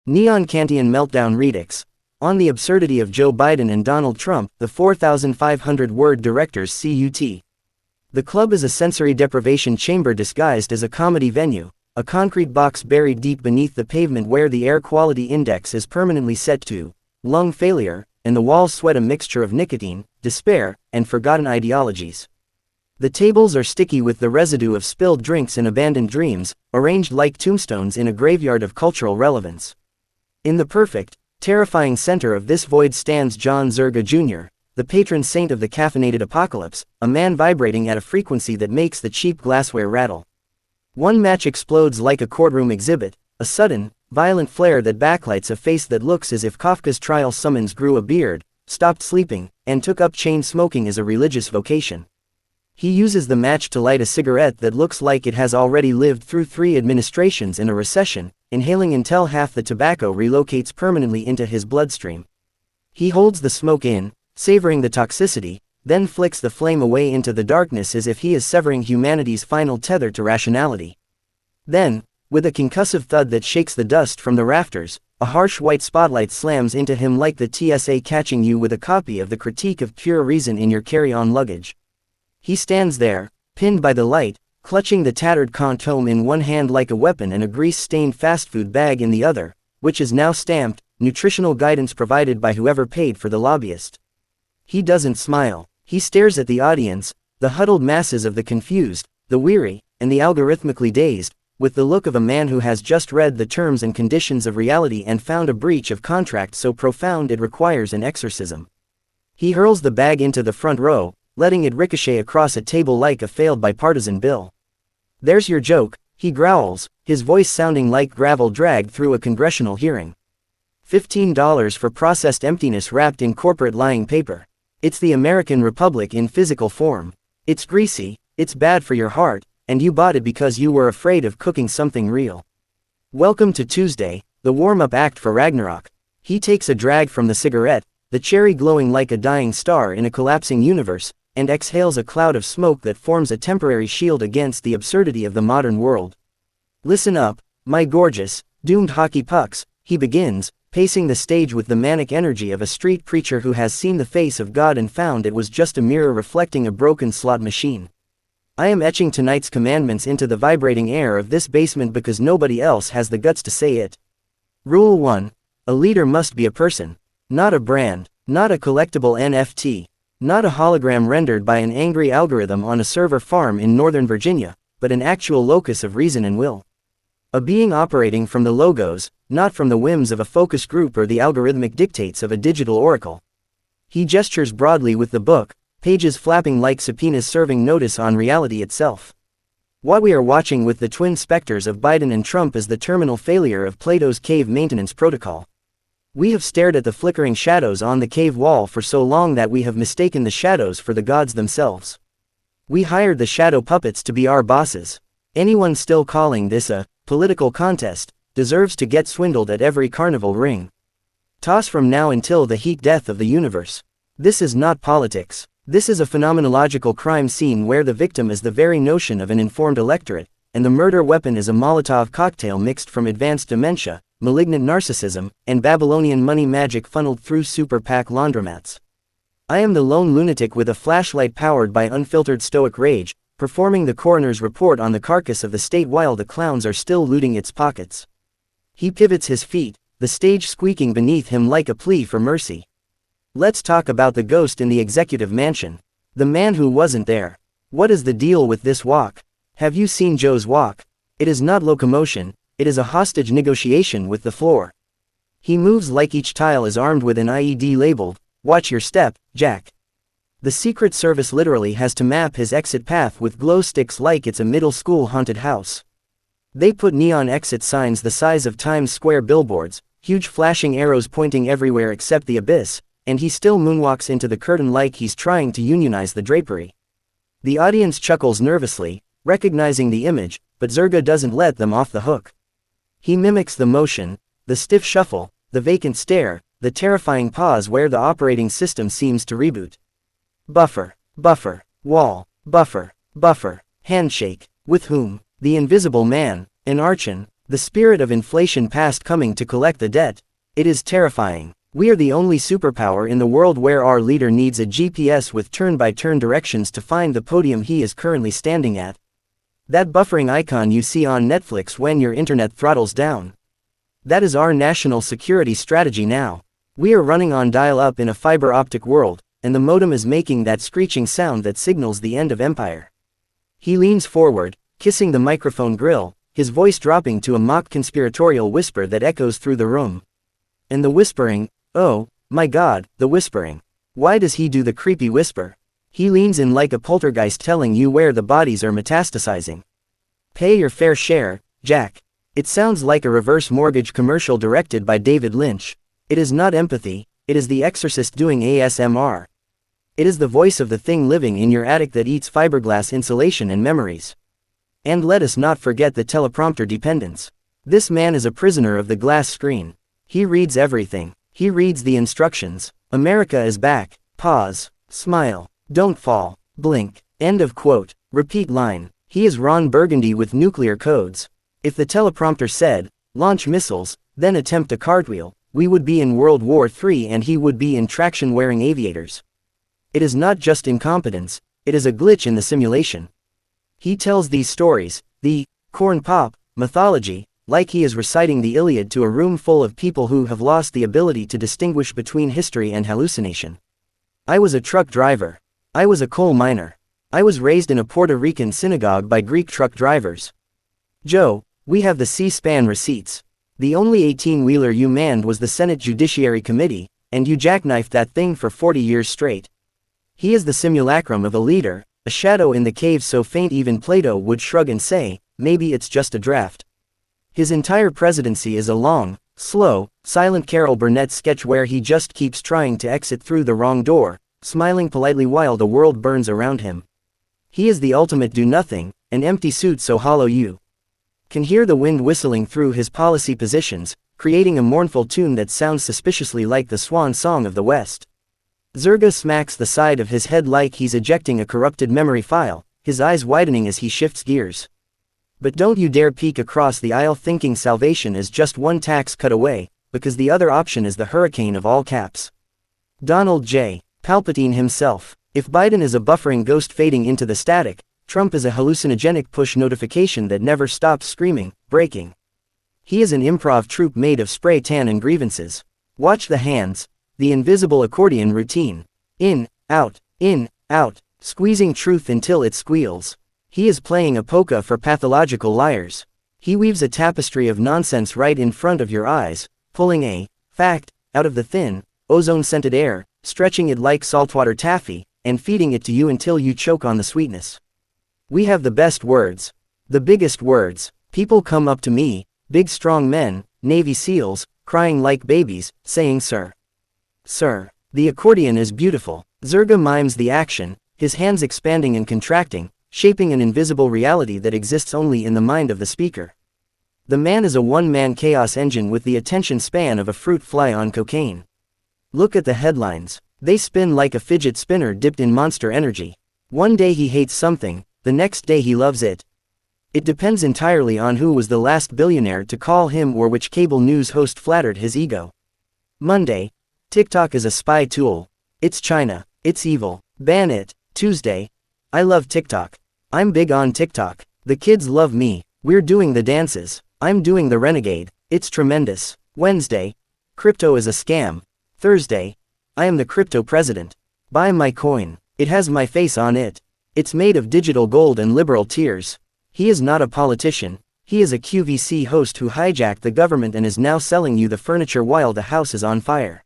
Neon Kantian Meltdown Redux. On the absurdity of Joe Biden and Donald Trump, the 4,500-word director's CUT. The club is a sensory deprivation chamber disguised as a comedy venue, a concrete box buried deep beneath the pavement where the air quality index is permanently set to lung failure, and the walls sweat a mixture of nicotine, despair, and forgotten ideologies. The tables are sticky with the residue of spilled drinks and abandoned dreams, arranged like tombstones in a graveyard of cultural relevance. In the perfect, terrifying center of this void stands John Zerga Jr., the patron saint of the caffeinated apocalypse, a man vibrating at a frequency that makes the cheap glassware rattle. One match explodes like a courtroom exhibit, a sudden, violent flare that backlights a face that looks as if Kafka's trial summons grew a beard, stopped sleeping, and took up chain smoking as a religious vocation. He uses the match to light a cigarette that looks like it has already lived through 3 administrations and a recession, inhaling until half the tobacco relocates permanently into his bloodstream. He holds the smoke in, savoring the toxicity, then flicks the flame away into the darkness as if he is severing humanity's final tether to rationality. Then, with a concussive thud that shakes the dust from the rafters, a harsh white spotlight slams into him like the TSA catching you with a copy of the Critique of Pure Reason in your carry-on luggage. He stands there, pinned by the light, clutching the tattered Kant tome in one hand like a weapon and a grease-stained fast food bag in the other, which is now stamped, nutritional guidance provided by whoever paid for the lobbyist. He doesn't smile. He stares at the audience, the huddled masses of the confused, the weary, and the algorithmically dazed, with the look of a man who has just read the terms and conditions of reality and found a breach of contract so profound it requires an exorcism. He hurls the bag into the front row, letting it ricochet across a table like a failed bipartisan bill. "There's your joke," he growls, his voice sounding like gravel dragged through a congressional hearing. $15 for processed emptiness wrapped in corporate lying paper. It's the American Republic in physical form. It's greasy, it's bad for your heart, and you bought it because you were afraid of cooking something real. Welcome to Tuesday, the warm-up act for Ragnarok. He takes a drag from the cigarette, the cherry glowing like a dying star in a collapsing universe, and exhales a cloud of smoke that forms a temporary shield against the absurdity of the modern world. "Listen up, my gorgeous, doomed hockey pucks," he begins, pacing the stage with the manic energy of a street preacher who has seen the face of God and found it was just a mirror reflecting a broken slot machine. "I am etching tonight's commandments into the vibrating air of this basement because nobody else has the guts to say it. Rule 1. A leader must be a person. Not a brand, not a collectible NFT. Not a hologram rendered by an angry algorithm on a server farm in Northern Virginia, but an actual locus of reason and will. A being operating from the logos, not from the whims of a focus group or the algorithmic dictates of a digital oracle." He gestures broadly with the book, pages flapping like subpoenas serving notice on reality itself. What we are watching with the twin specters of Biden and Trump is the terminal failure of Plato's cave maintenance protocol. We have stared at the flickering shadows on the cave wall for so long that we have mistaken the shadows for the gods themselves. We hired the shadow puppets to be our bosses. Anyone still calling this a political contest deserves to get swindled at every carnival ring. Toss from now until the heat death of the universe. This is not politics. This is a phenomenological crime scene where the victim is the very notion of an informed electorate, and the murder weapon is a Molotov cocktail mixed from advanced dementia, malignant narcissism, and Babylonian money magic funneled through super PAC laundromats. I am the lone lunatic with a flashlight powered by unfiltered stoic rage, performing the coroner's report on the carcass of the state while the clowns are still looting its pockets. He pivots his feet, the stage squeaking beneath him like a plea for mercy. Let's talk about the ghost in the executive mansion. The man who wasn't there. What is the deal with this walk? Have you seen Joe's walk? It is not locomotion. It is a hostage negotiation with the floor. He moves like each tile is armed with an IED labeled, "Watch your step, Jack." The Secret Service literally has to map his exit path with glow sticks like it's a middle school haunted house. They put neon exit signs the size of Times Square billboards, huge flashing arrows pointing everywhere except the abyss, and he still moonwalks into the curtain like he's trying to unionize the drapery. The audience chuckles nervously, recognizing the image, but Zerga doesn't let them off the hook. He mimics the motion, the stiff shuffle, the vacant stare, the terrifying pause where the operating system seems to reboot. Buffer, buffer, wall, buffer, buffer, handshake. With whom? The invisible man, an archon, The spirit of inflation past coming to collect the debt. It is terrifying. We are the only superpower in the world where our leader needs a GPS with turn-by-turn directions to find the podium he is currently standing at. That buffering icon you see on Netflix when your internet throttles down. That is our national security strategy now. We are running on dial-up in a fiber optic world, and the modem is making that screeching sound that signals the end of empire. He leans forward, kissing the microphone grill, his voice dropping to a mock conspiratorial whisper that echoes through the room. And the whispering, oh, my God, the whispering. Why does he do the creepy whisper? He leans in like a poltergeist telling you where the bodies are metastasizing. Pay your fair share, Jack. It sounds like a reverse mortgage commercial directed by David Lynch. It is not empathy, it is the exorcist doing ASMR. It is the voice of the thing living in your attic that eats fiberglass insulation and memories. And let us not forget the teleprompter dependence. This man is a prisoner of the glass screen. He reads everything. He reads the instructions. America is back. Pause. Smile. Don't fall. Blink. End of quote. Repeat line. He is Ron Burgundy with nuclear codes. If the teleprompter said, launch missiles, then attempt a cartwheel, we would be in World War III and he would be in traction-wearing aviators. It is not just incompetence, it is a glitch in the simulation. He tells these stories, the corn pop mythology, like he is reciting the Iliad to a room full of people who have lost the ability to distinguish between history and hallucination. I was a truck driver. I was a coal miner. I was raised in a Puerto Rican synagogue by Greek truck drivers. Joe, we have the C-SPAN receipts. The only 18-wheeler you manned was the Senate Judiciary Committee, and you jackknifed that thing for 40 years straight. He is the simulacrum of a leader, a shadow in the cave so faint even Plato would shrug and say, maybe it's just a draft. His entire presidency is a long, slow, silent Carol Burnett sketch where he just keeps trying to exit through the wrong door, smiling politely while the world burns around him. He is the ultimate do-nothing, an empty suit so hollow you can hear the wind whistling through his policy positions, creating a mournful tune that sounds suspiciously like the swan song of the West. Zerga smacks the side of his head like he's ejecting a corrupted memory file, his eyes widening as he shifts gears. But don't you dare peek across the aisle thinking salvation is just one tax cut away, because the other option is the hurricane of all caps. Donald J. Palpatine himself. If Biden is a buffering ghost fading into the static, Trump is a hallucinogenic push notification that never stops screaming, breaking. He is an improv troupe made of spray tan and grievances. Watch the hands, the invisible accordion routine. In, out, squeezing truth until it squeals. He is playing a polka for pathological liars. He weaves a tapestry of nonsense right in front of your eyes, pulling a fact out of the thin, ozone-scented air, stretching it like saltwater taffy, and feeding it to you until you choke on the sweetness. We have the best words. The biggest words. People come up to me, big strong men, Navy SEALs, crying like babies, saying sir. Sir. The accordion is beautiful. Zerga mimes the action, his hands expanding and contracting, shaping an invisible reality that exists only in the mind of the speaker. The man is a one-man chaos engine with the attention span of a fruit fly on cocaine. Look at the headlines. They spin like a fidget spinner dipped in Monster Energy. One day he hates something, the next day he loves it. It depends entirely on who was the last billionaire to call him or which cable news host flattered his ego. Monday. TikTok is a spy tool. It's China. It's evil. Ban it. Tuesday. I love TikTok. I'm big on TikTok. The kids love me. We're doing the dances. I'm doing the renegade. It's tremendous. Wednesday. Crypto is a scam. Thursday. I am the crypto president. Buy my coin. It has my face on it. It's made of digital gold and liberal tears. He is not a politician. He is a QVC host who hijacked the government and is now selling you the furniture while the house is on fire.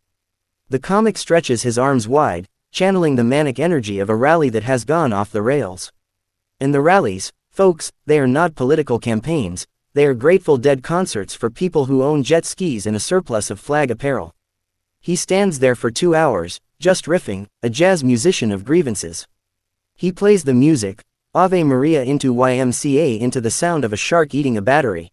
The comic stretches his arms wide, channeling the manic energy of a rally that has gone off the rails. And the rallies, folks, they are not political campaigns, they are Grateful Dead concerts for people who own jet skis and a surplus of flag apparel. He stands there for 2 hours, just riffing, a jazz musician of grievances. He plays the music, Ave Maria into YMCA into the sound of a shark eating a battery.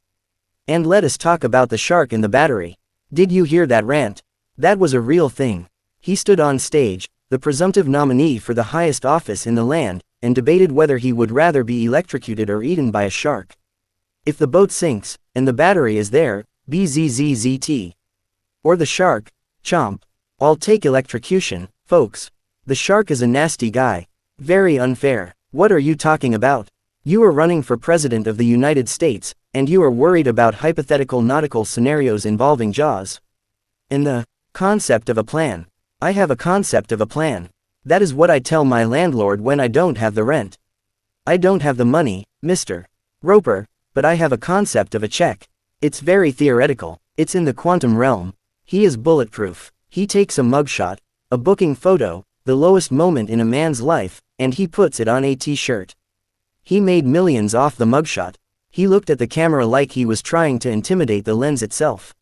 And let us talk about the shark in the battery. Did you hear that rant? That was a real thing. He stood on stage, the presumptive nominee for the highest office in the land, and debated whether he would rather be electrocuted or eaten by a shark. If the boat sinks, and the battery is there, BZZZT. Or the shark, chomp. I'll take electrocution, folks. The shark is a nasty guy. Very unfair. What are you talking about? You are running for President of the United States, and you are worried about hypothetical nautical scenarios involving Jaws. And the concept of a plan. I have a concept of a plan. That is what I tell my landlord when I don't have the rent. I don't have the money, Mr. Roper, but I have a concept of a check. It's very theoretical. It's in the quantum realm. He is bulletproof. He takes a mugshot, a booking photo, the lowest moment in a man's life, and he puts it on a t-shirt. He made millions off the mugshot. He looked at the camera like he was trying to intimidate the lens itself.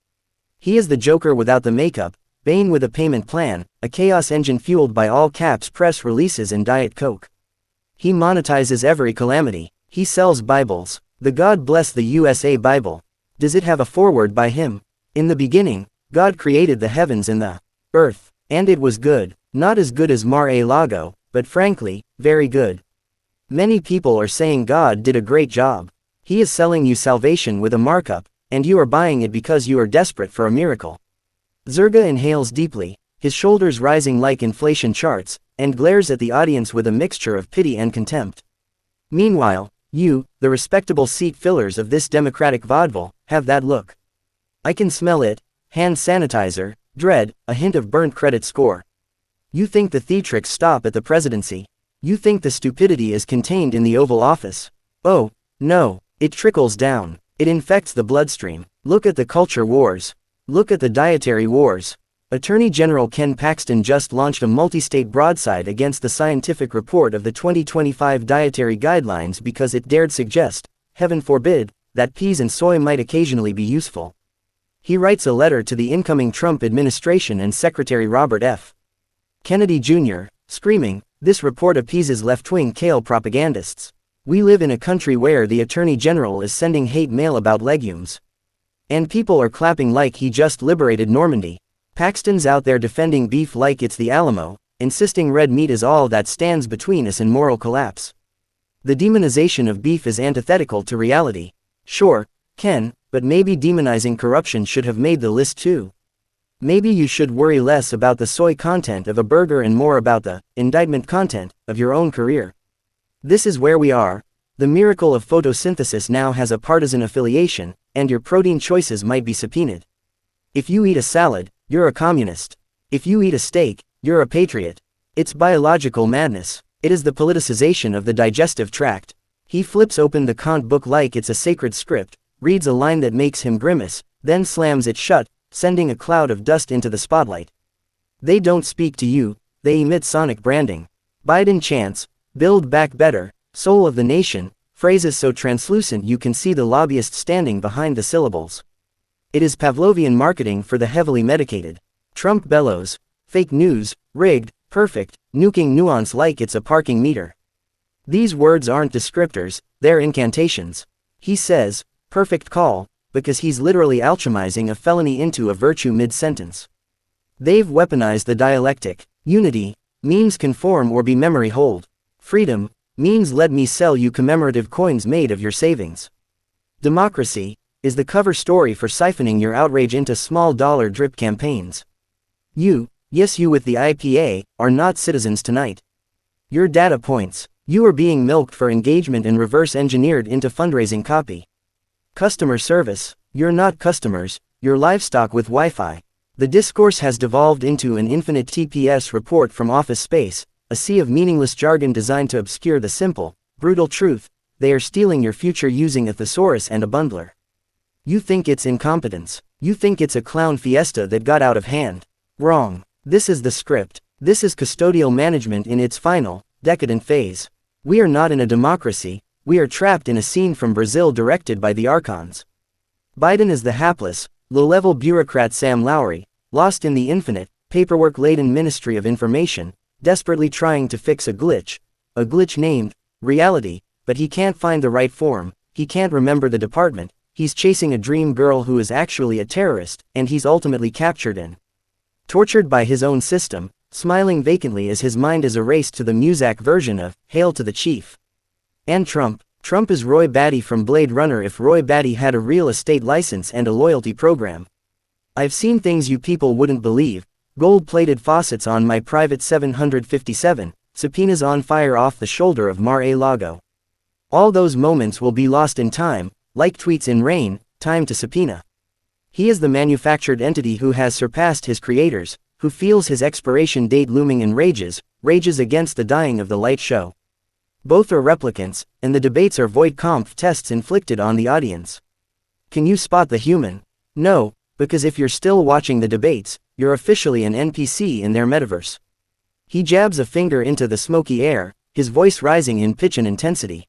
He is the Joker without the makeup, Bane with a payment plan, a chaos engine fueled by all caps press releases and Diet Coke. He monetizes every calamity. He sells Bibles. The God Bless the USA Bible. Does it have a foreword by him? In the beginning, God created the heavens and the earth, and it was good. Not as good as Mar-a-Lago, but frankly, very good. Many people are saying God did a great job. He is selling you salvation with a markup, and you are buying it because you are desperate for a miracle. Zerga inhales deeply, his shoulders rising like inflation charts, and glares at the audience with a mixture of pity and contempt. Meanwhile, you, the respectable seat fillers of this democratic vaudeville, have that look. I can smell it, hand sanitizer, dread, a hint of burnt credit score. You think the theatrics stop at the presidency. You think the stupidity is contained in the Oval Office. Oh, no, it trickles down. It infects the bloodstream. Look at the culture wars. Look at the dietary wars. Attorney General Ken Paxton just launched a multi-state broadside against the scientific report of the 2025 dietary guidelines because it dared suggest, heaven forbid, that peas and soy might occasionally be useful. He writes a letter to the incoming Trump administration and Secretary Robert F. Kennedy Jr., screaming, "This report appeases left-wing kale propagandists. We live in a country where the Attorney General is sending hate mail about legumes. And people are clapping like he just liberated Normandy. Paxton's out there defending beef like it's the Alamo, insisting red meat is all that stands between us and moral collapse. The demonization of beef is antithetical to reality. Sure, Ken, but maybe demonizing corruption should have made the list too. Maybe you should worry less about the soy content of a burger and more about the indictment content of your own career. This is where we are. The miracle of photosynthesis now has a partisan affiliation, and your protein choices might be subpoenaed. If you eat a salad, you're a communist. If you eat a steak, you're a patriot. It's biological madness. It is the politicization of the digestive tract. He flips open the Kant book like it's a sacred script, reads a line that makes him grimace, then slams it shut, sending a cloud of dust into the spotlight. They don't speak to you, they emit sonic branding. Biden chants, "Build back better," soul of the nation, phrases so translucent you can see the lobbyist standing behind the syllables. It is Pavlovian marketing for the heavily medicated. Trump bellows, fake news, rigged, perfect, nuking nuance like it's a parking meter. These words aren't descriptors, they're incantations. He says, perfect call, because he's literally alchemizing a felony into a virtue mid-sentence. They've weaponized the dialectic. Unity means conform or be memory hold. Freedom means let me sell you commemorative coins made of your savings. Democracy is the cover story for siphoning your outrage into small dollar drip campaigns. You, yes you with the IPA, are not citizens tonight. Your data points. You are being milked for engagement and reverse engineered into fundraising copy. Customer service. You're not customers, you're livestock with Wi-Fi. The discourse has devolved into an infinite TPS report from Office Space, a sea of meaningless jargon designed to obscure the simple, brutal truth. They are stealing your future using a thesaurus and a bundler. You think it's incompetence. You think it's a clown fiesta that got out of hand. Wrong. This is the script. This is custodial management in its final, decadent phase. We are not in a democracy, we are trapped in a scene from Brazil directed by the Archons. Biden is the hapless, low-level bureaucrat Sam Lowry, lost in the infinite, paperwork-laden Ministry of Information, desperately trying to fix a glitch named reality, but he can't find the right form, he can't remember the department, he's chasing a dream girl who is actually a terrorist, and he's ultimately captured and tortured by his own system, smiling vacantly as his mind is erased to the Muzak version of Hail to the Chief. And Trump, Trump is Roy Batty from Blade Runner if Roy Batty had a real estate license and a loyalty program. I've seen things you people wouldn't believe. Gold-plated faucets on my private 757, subpoenas on fire off the shoulder of Mar-a-Lago. All those moments will be lost in time, like tweets in rain, time to subpoena. He is the manufactured entity who has surpassed his creators, who feels his expiration date looming and rages against the dying of the light show. Both are replicants, and the debates are void conf tests inflicted on the audience. Can you spot the human? No, because if you're still watching the debates, you're officially an NPC in their metaverse. He jabs a finger into the smoky air, his voice rising in pitch and intensity.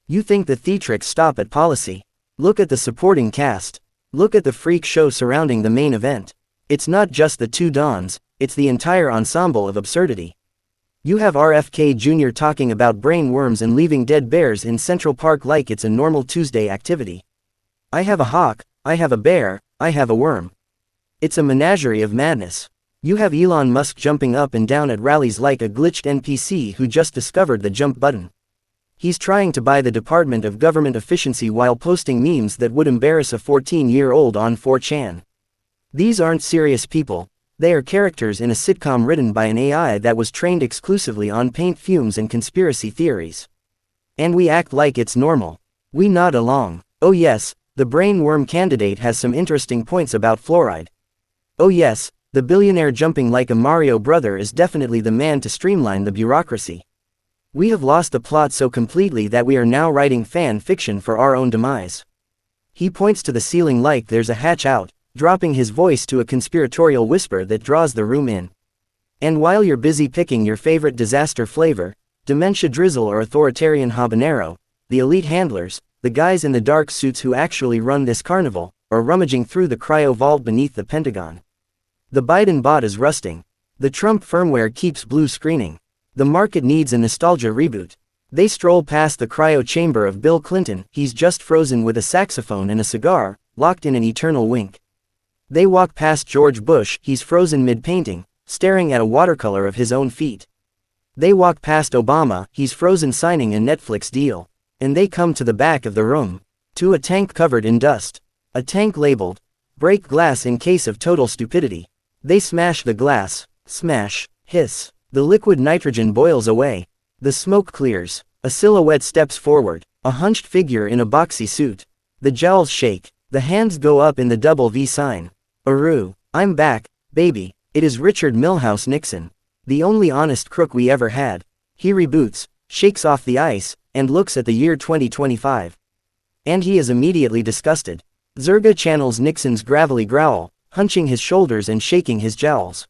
You think the theatrics stop at policy? Look at the supporting cast. Look at the freak show surrounding the main event. It's not just the two dons, it's the entire ensemble of absurdity. You have RFK Jr. talking about brain worms and leaving dead bears in Central Park like it's a normal Tuesday activity. I have a hawk, I have a bear, I have a worm. It's a menagerie of madness. You have Elon Musk jumping up and down at rallies like a glitched NPC who just discovered the jump button. He's trying to buy the Department of Government Efficiency while posting memes that would embarrass a 14-year-old on 4chan. These aren't serious people. They are characters in a sitcom written by an AI that was trained exclusively on paint fumes and conspiracy theories. And we act like it's normal. We nod along. Oh yes, the brain worm candidate has some interesting points about fluoride. Oh yes, the billionaire jumping like a Mario brother is definitely the man to streamline the bureaucracy. We have lost the plot so completely that we are now writing fan fiction for our own demise. He points to the ceiling like there's a hatch out, dropping his voice to a conspiratorial whisper that draws the room in. And while you're busy picking your favorite disaster flavor, dementia drizzle or authoritarian habanero, the elite handlers, the guys in the dark suits who actually run this carnival, are rummaging through the cryo vault beneath the Pentagon. The Biden bot is rusting. The Trump firmware keeps blue screening. The market needs a nostalgia reboot. They stroll past the cryo chamber of Bill Clinton, he's just frozen with a saxophone and a cigar, locked in an eternal wink. They walk past George Bush, he's frozen mid-painting, staring at a watercolor of his own feet. They walk past Obama, he's frozen signing a Netflix deal. And they come to the back of the room. To a tank covered in dust. A tank labeled, "Break glass in case of total stupidity." They smash the glass. Smash. Hiss. The liquid nitrogen boils away. The smoke clears. A silhouette steps forward. A hunched figure in a boxy suit. The jowls shake. The hands go up in the double V sign. Aroo. I'm back, baby. It is Richard Milhouse Nixon. The only honest crook we ever had. He reboots, shakes off the ice, and looks at the year 2025. And he is immediately disgusted. Zerga channels Nixon's gravelly growl, hunching his shoulders and shaking his jowls.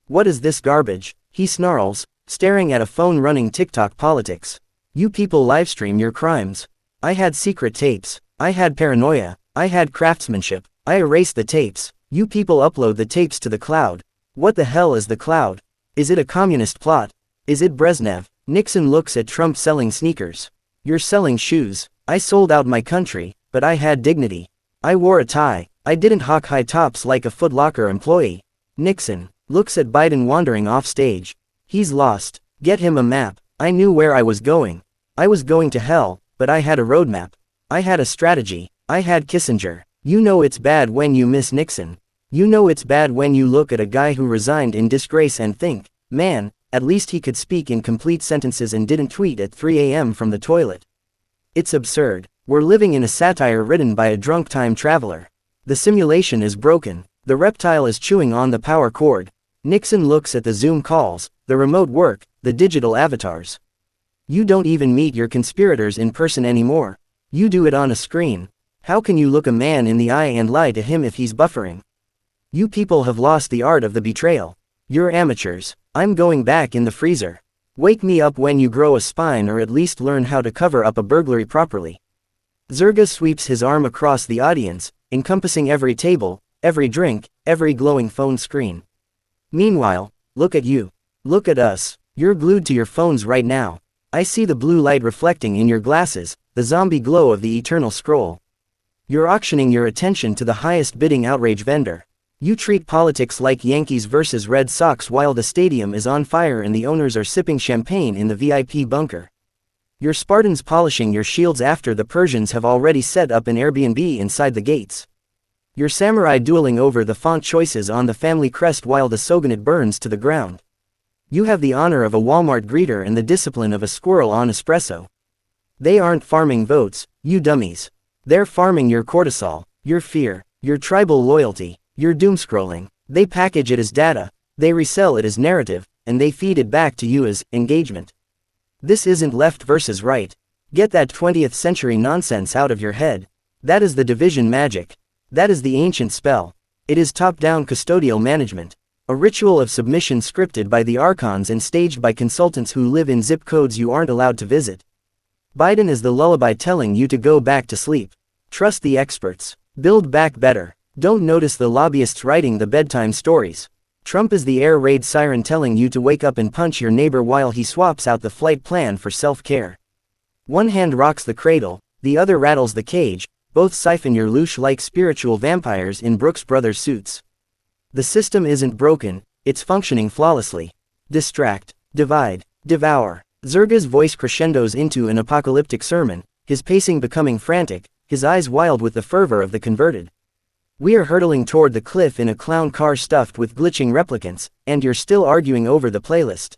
What is this garbage? He snarls, staring at a phone running TikTok politics. You people livestream your crimes. I had secret tapes. I had paranoia. I had craftsmanship. I erased the tapes. You people upload the tapes to the cloud. What the hell is the cloud? Is it a communist plot? Is it Brezhnev? Nixon looks at Trump selling sneakers. You're selling shoes. I sold out my country, but I had dignity. I wore a tie. I didn't hawk high tops like a Foot Locker employee. Nixon looks at Biden wandering off stage. He's lost. Get him a map. I knew where I was going. I was going to hell, but I had a roadmap. I had a strategy. I had Kissinger. You know it's bad when you miss Nixon. You know it's bad when you look at a guy who resigned in disgrace and think, man, at least he could speak in complete sentences and didn't tweet at 3 a.m. from the toilet. It's absurd. We're living in a satire written by a drunk time traveler. The simulation is broken. The reptile is chewing on the power cord. Nixon looks at the Zoom calls, the remote work, the digital avatars. You don't even meet your conspirators in person anymore. You do it on a screen. How can you look a man in the eye and lie to him if he's buffering? You people have lost the art of the betrayal. You're amateurs. I'm going back in the freezer. Wake me up when you grow a spine or at least learn how to cover up a burglary properly. Zerga sweeps his arm across the audience, encompassing every table, every drink, every glowing phone screen. Meanwhile, look at you. Look at us. You're glued to your phones right now. I see the blue light reflecting in your glasses, the zombie glow of the eternal scroll. You're auctioning your attention to the highest bidding outrage vendor. You treat politics like Yankees versus Red Sox while the stadium is on fire and the owners are sipping champagne in the VIP bunker. Your Spartans polishing your shields after the Persians have already set up an Airbnb inside the gates. Your samurai dueling over the font choices on the family crest while the shogunate burns to the ground. You have the honor of a Walmart greeter and the discipline of a squirrel on espresso. They aren't farming votes, you dummies. They're farming your cortisol, your fear, your tribal loyalty, your doomscrolling. They package it as data, they resell it as narrative, and they feed it back to you as engagement. This isn't left versus right. Get that 20th century nonsense out of your head. That is the division magic. That is the ancient spell. It is top-down custodial management. A ritual of submission scripted by the archons and staged by consultants who live in zip codes you aren't allowed to visit. Biden is the lullaby telling you to go back to sleep. Trust the experts. Build back better. Don't notice the lobbyists writing the bedtime stories. Trump is the air raid siren telling you to wake up and punch your neighbor while he swaps out the flight plan for self-care. One hand rocks the cradle, the other rattles the cage, both siphon your loosh like spiritual vampires in Brooks Brothers suits. The system isn't broken, it's functioning flawlessly. Distract, divide, devour. Zerga's voice crescendos into an apocalyptic sermon, his pacing becoming frantic, his eyes wild with the fervor of the converted. We are hurtling toward the cliff in a clown car stuffed with glitching replicants, and you're still arguing over the playlist.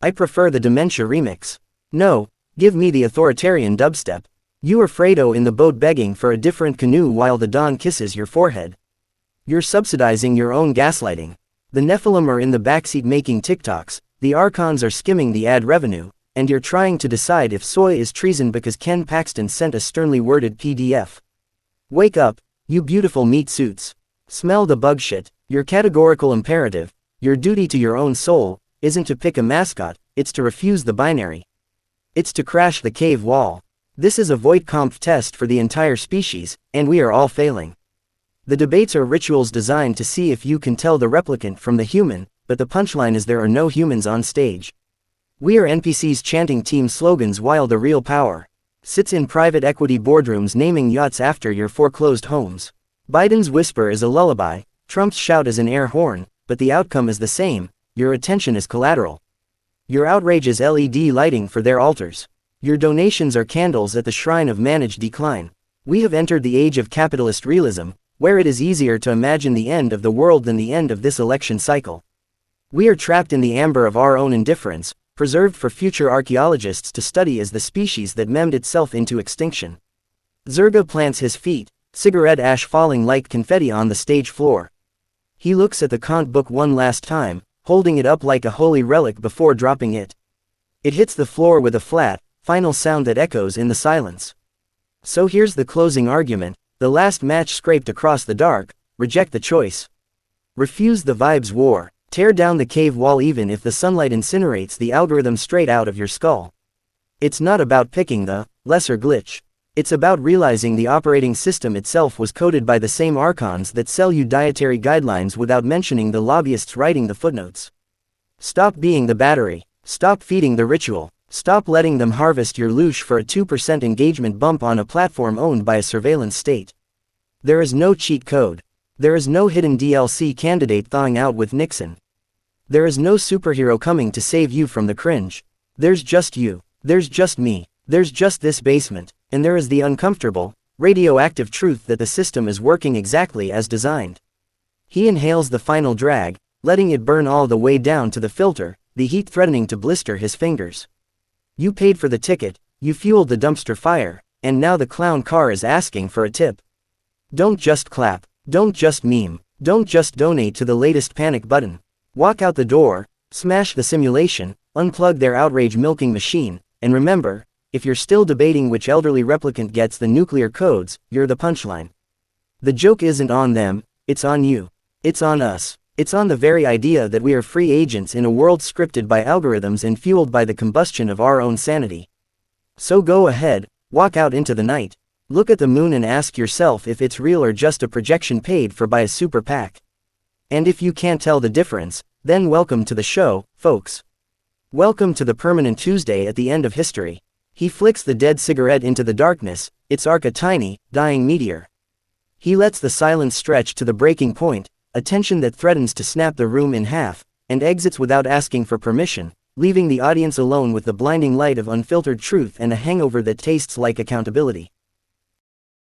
I prefer the Dementia remix. No, give me the authoritarian dubstep. You are Fredo in the boat begging for a different canoe while the dawn kisses your forehead. You're subsidizing your own gaslighting. The Nephilim are in the backseat making TikToks, the Archons are skimming the ad revenue, and you're trying to decide if soy is treason because Ken Paxton sent a sternly worded PDF. Wake up, you beautiful meat suits. Smell the bug shit. Your categorical imperative, your duty to your own soul, isn't to pick a mascot, it's to refuse the binary. It's to crash the cave wall. This is a Voight-Kampff test for the entire species, and we are all failing. The debates are rituals designed to see if you can tell the replicant from the human, but the punchline is there are no humans on stage. We are NPCs chanting team slogans while the real power sits in private equity boardrooms naming yachts after your foreclosed homes. Biden's whisper is a lullaby, Trump's shout is an air horn, but the outcome is the same, your attention is collateral. Your outrage is LED lighting for their altars. Your donations are candles at the shrine of managed decline. We have entered the age of capitalist realism, where it is easier to imagine the end of the world than the end of this election cycle. We are trapped in the amber of our own indifference, preserved for future archaeologists to study as the species that memed itself into extinction. Zerga plants his feet, cigarette ash falling like confetti on the stage floor. He looks at the Kant book one last time, holding it up like a holy relic before dropping it. It hits the floor with a flat, final sound that echoes in the silence. So here's the closing argument, the last match scraped across the dark, reject the choice. Refuse the vibes war. Tear down the cave wall even if the sunlight incinerates the algorithm straight out of your skull. It's not about picking the lesser glitch. It's about realizing the operating system itself was coded by the same archons that sell you dietary guidelines without mentioning the lobbyists writing the footnotes. Stop being the battery. Stop feeding the ritual. Stop letting them harvest your loosh for a 2% engagement bump on a platform owned by a surveillance state. There is no cheat code. There is no hidden DLC candidate thawing out with Nixon. There is no superhero coming to save you from the cringe. There's just you. There's just me. There's just this basement. And there is the uncomfortable, radioactive truth that the system is working exactly as designed. He inhales the final drag, letting it burn all the way down to the filter, the heat threatening to blister his fingers. You paid for the ticket, you fueled the dumpster fire, and now the clown car is asking for a tip. Don't just clap. Don't just meme. Don't just donate to the latest panic button. Walk out the door, smash the simulation, unplug their outrage milking machine, and remember, if you're still debating which elderly replicant gets the nuclear codes, you're the punchline. The joke isn't on them, it's on you. It's on us. It's on the very idea that we are free agents in a world scripted by algorithms and fueled by the combustion of our own sanity. So go ahead, walk out into the night. Look at the moon and ask yourself if it's real or just a projection paid for by a super PAC. And if you can't tell the difference, then welcome to the show, folks. Welcome to the permanent Tuesday at the end of history. He flicks the dead cigarette into the darkness, its arc a tiny, dying meteor. He lets the silence stretch to the breaking point, a tension that threatens to snap the room in half, and exits without asking for permission, leaving the audience alone with the blinding light of unfiltered truth and a hangover that tastes like accountability.